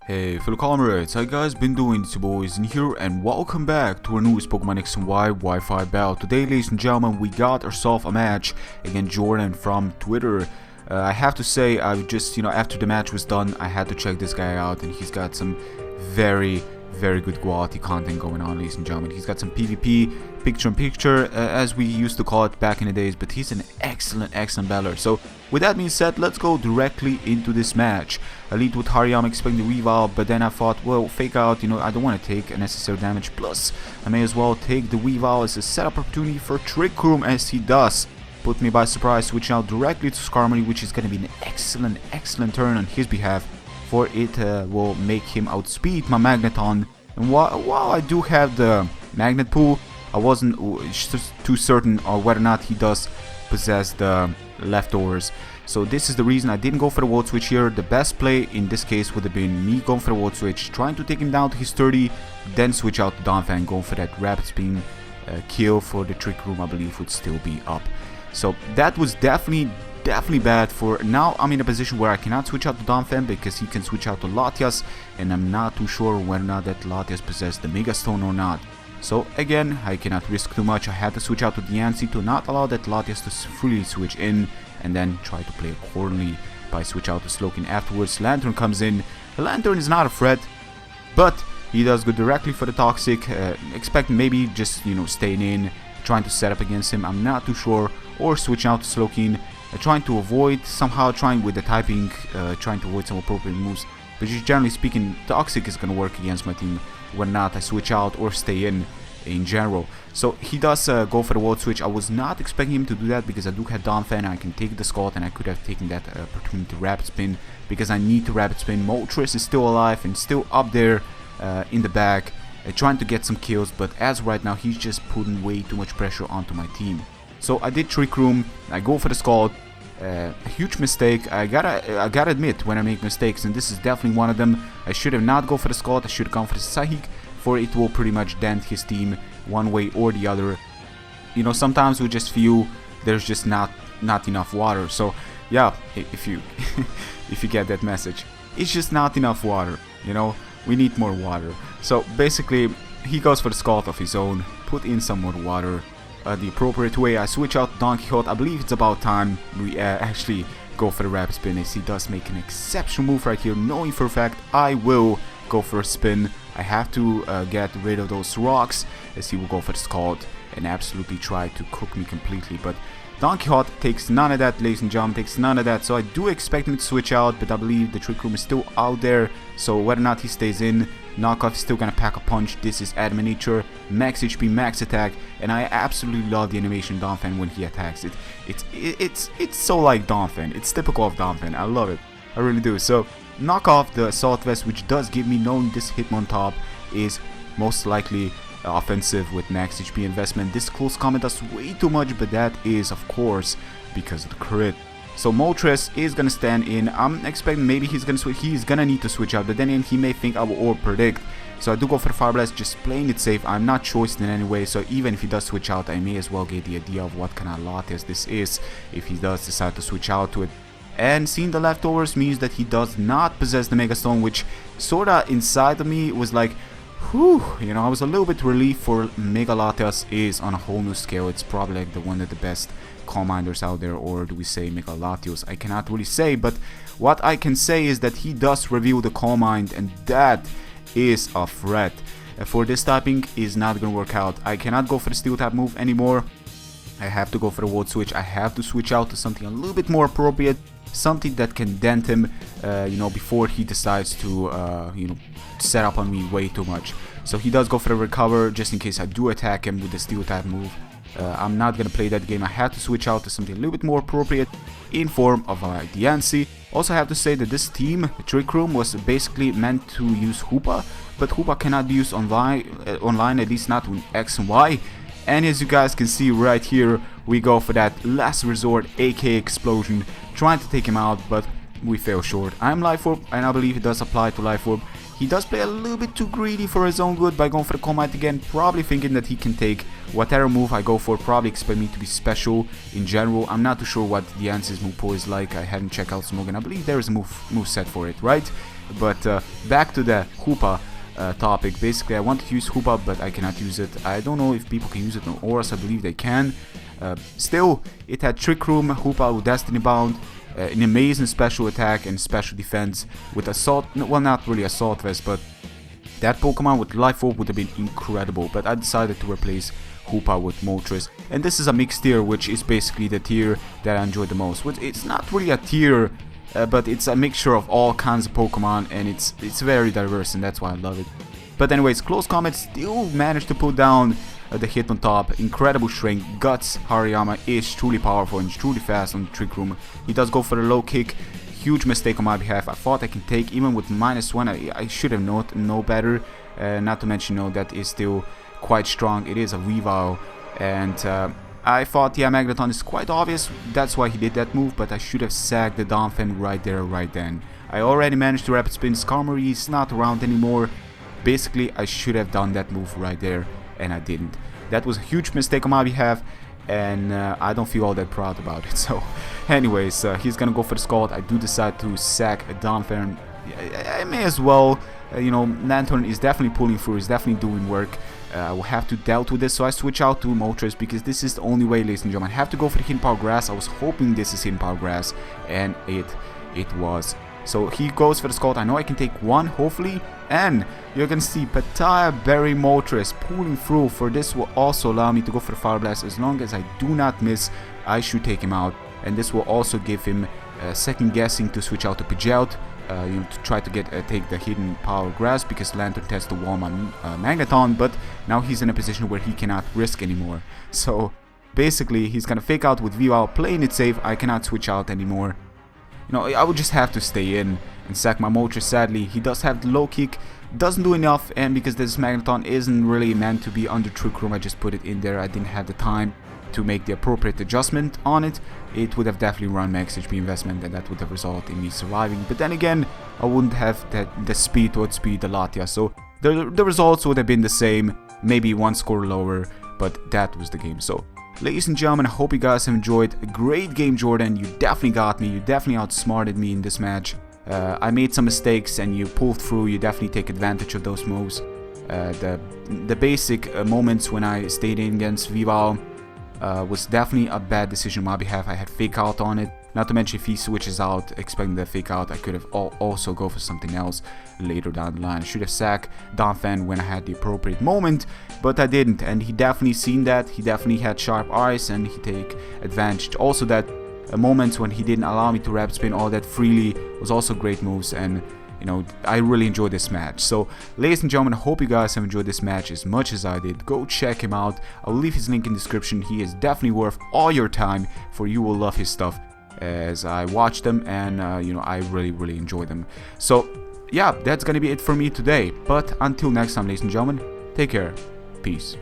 Hey fellow comrades, how you guys been doing? It's your boys in here and welcome back to our newest Pokemon X and Y Wi-Fi battle. Today, ladies and gentlemen, we got ourselves a match against Jordan from Twitter. I have to say, I just, after the match was done, I had to check this guy out, and he's got some very good quality content going on, ladies and gentlemen. He's got some PvP, picture-in-picture, as we used to call it back in the days, but he's an excellent battler. So, with that being said, let's go directly into this match. I lead with Hariyama expecting the Weavile, but then I thought, well, fake out, I don't want to take unnecessary damage, plus I may as well take the Weavile as a setup opportunity for Trick Room, as he does. Put me by surprise, switching out directly to Skarmory, which is going to be an excellent turn on his behalf, for it will make him outspeed my Magneton. And while I do have the Magnet Pool, I wasn't too certain on whether or not he does possess the leftovers. So this is the reason I didn't go for the Volt Switch here. The best play in this case would have been me going for the Volt Switch, trying to take him down to his 30, then switch out to Donphan, going for that Rapid Spin kill for the Trick Room, I believe would still be up. So that was definitely bad. For now I'm in a position where I cannot switch out to Donphan because he can switch out to Latias, and I'm not too sure whether or not that Latias possesses the Mega Stone or not. So again, I cannot risk too much. I had to switch out to Diancie to not allow that Latias to freely switch in, and then try to play accordingly by switch out to Slowking afterwards. Lantern comes in. The Lantern is not a threat, but he does go directly for the Toxic, expecting maybe just staying in, trying to set up against him, I'm not too sure, or switching out to Slowking, trying to avoid, somehow trying with the typing, trying to avoid some appropriate moves. But just generally speaking, Toxic is going to work against my team when not I switch out or stay in general. So he does go for the Volt Switch. I was not expecting him to do that because I do have Donphan, I can take the Scald, and I could have taken that opportunity to Rapid Spin because I need to Rapid Spin. Moltres is still alive and still up there in the back, trying to get some kills, but as of right now he's just putting way too much pressure onto my team. So I did Trick Room, I go for the Scald. A huge mistake. I gotta admit when I make mistakes, and this is definitely one of them. I should have not go for the Scald, I should have gone for the Psychic, for it will pretty much dent his team one way or the other. Sometimes we just feel there's just not enough water. So yeah, if you if you get that message, it's just not enough water, we need more water. So basically he goes for the Scald of his own, put in some more water the appropriate way. I switch out Don Quixote. I believe it's about time we actually go for the Rapid Spin, as he does make an exceptional move right here, knowing for a fact I will go for a spin. I have to get rid of those rocks, as he will go for the Scald and absolutely try to cook me completely. But Don Quixote takes none of that, ladies and gentlemen, takes none of that. So I do expect him to switch out, but I believe the Trick Room is still out there. So whether or not he stays in, Knockoff is still gonna pack a punch. This is Adamant Nature, max HP, max attack, and I absolutely love the animation of Donphan when he attacks. It's so like Donphan. It's typical of Donphan. I love it. I really do. So knock off the Assault Vest, which does give me, knowing this Hitmontop is most likely offensive with max HP investment. This close combat does way too much, but that is of course because of the crit. So Moltres is gonna stand in. I'm expecting maybe he's gonna switch. He's gonna need to switch out, but then again, he may think I will over predict. So I do go for the Fire Blast, just playing it safe. I'm not choiced in any way, so even if he does switch out, I may as well get the idea of what kind of Latias this is if he does decide to switch out to it. And seeing the leftovers means that he does not possess the Mega Stone, which sorta inside of me was like, whew, I was a little bit relieved, for Mega Latias is on a whole new scale. It's probably like the one of the best Calm Minders out there, or do we say Mega Latios? I cannot really say, but what I can say is that he does reveal the Calm Mind, and that is a threat. For this typing is not gonna work out. I cannot go for the Steel type move anymore. I have to go for the Volt Switch. I have to switch out to something a little bit more appropriate, something that can dent him, before he decides to, set up on me way too much. So he does go for the Recover, just in case I do attack him with the Steel type move. I'm not gonna play that game. I had to switch out to something a little bit more appropriate in form of Diancie. Also have to say that this team, Trick Room, was basically meant to use Hoopa, but Hoopa cannot be used online, at least not with X and Y. And as you guys can see right here, we go for that last resort, aka Explosion, trying to take him out, but we fail short. I'm Life Orb, and I believe it does apply to Life Orb. He does play a little bit too greedy for his own good by going for the Calm Mind again, probably thinking that he can take whatever move I go for, probably expect me to be special in general. I'm not too sure what Diancie's move pool is like, I haven't checked out Smoke, and I believe there is a move set for it, right? But back to the Hoopa topic. Basically, I wanted to use Hoopa, but I cannot use it. I don't know if people can use it on Auras, I believe they can. Still, it had Trick Room, Hoopa with Destiny Bound, an amazing special attack and special defense with Assault, well, not really Assault Vest, but that Pokemon with Life Orb would have been incredible, but I decided to replace Hoopa with Moltres. And this is a mixed tier, which is basically the tier that I enjoy the most. It's not really a tier, but it's a mixture of all kinds of Pokemon, and it's very diverse, and that's why I love it. But anyways, Close Combat still managed to put down the hit on top. Incredible strength. Guts Hariyama is truly powerful and truly fast on the Trick Room. He does go for the low kick. Huge mistake on my behalf. I thought I can take even with -1. I should have known better. Not to mention, that is still quite strong. It is a Weavile, and I thought, yeah, Magneton is quite obvious. That's why he did that move, but I should have sacked the Donphan right there, right then. I already managed to Rapid Spin. Skarmory is not around anymore. Basically, I should have done that move right there, and I didn't. That was a huge mistake on my behalf, and I don't feel all that proud about it. So anyways, he's gonna go for the Scald. I do decide to sack a Donphan. I may as well. Nocturne is definitely pulling through, is definitely doing work. I will have to deal with this, so I switch out to Moltres because this is the only way, ladies and gentlemen. I have to go for the Hidden Power Grass. I was hoping this is Hidden Power Grass, and it was. So he goes for the Scald. I know I can take one, hopefully, and you're gonna see Pattaya Berry Moltres pulling through. For this will also allow me to go for the Fire Blast. As long as I do not miss, I should take him out, and this will also give him second guessing to switch out to Pidgeot. To try to take the Hidden Power Grass because Lantern tends to wall my Magneton, but now he's in a position where he cannot risk anymore. So basically, he's gonna fake out with Weavile, playing it safe. I cannot switch out anymore. I would just have to stay in and sack my Moltres. Sadly, he does have the low kick, doesn't do enough, and because this Magneton isn't really meant to be under Trick Room, I just put it in there. I didn't have the time to make the appropriate adjustment on it. It would have definitely run max HP investment, and that would have resulted in me surviving. But then again, I wouldn't have the speed to outspeed the Latias, so the results would have been the same, maybe one score lower, but that was the game. So ladies and gentlemen, I hope you guys have enjoyed. A great game, Jordan. You definitely got me. You definitely outsmarted me in this match. I made some mistakes and you pulled through. You definitely take advantage of those moves. The basic moments when I stayed in against Weavile was definitely a bad decision on my behalf. I had fake out on it. Not to mention, if he switches out expecting the fake out, I could have also go for something else later down the line. I should have sacked Donphan when I had the appropriate moment, but I didn't, and he definitely seen that. He definitely had sharp eyes, and he take advantage. Also, that moments when he didn't allow me to Rapid Spin all that freely was also great moves, and I really enjoyed this match. So ladies and gentlemen, I hope you guys have enjoyed this match as much as I did. Go check him out. I'll leave his link in the description. He is definitely worth all your time, for you will love his stuff as I watch them, and I really enjoy them. So yeah, that's gonna be it for me today, but until next time, ladies and gentlemen, take care, peace.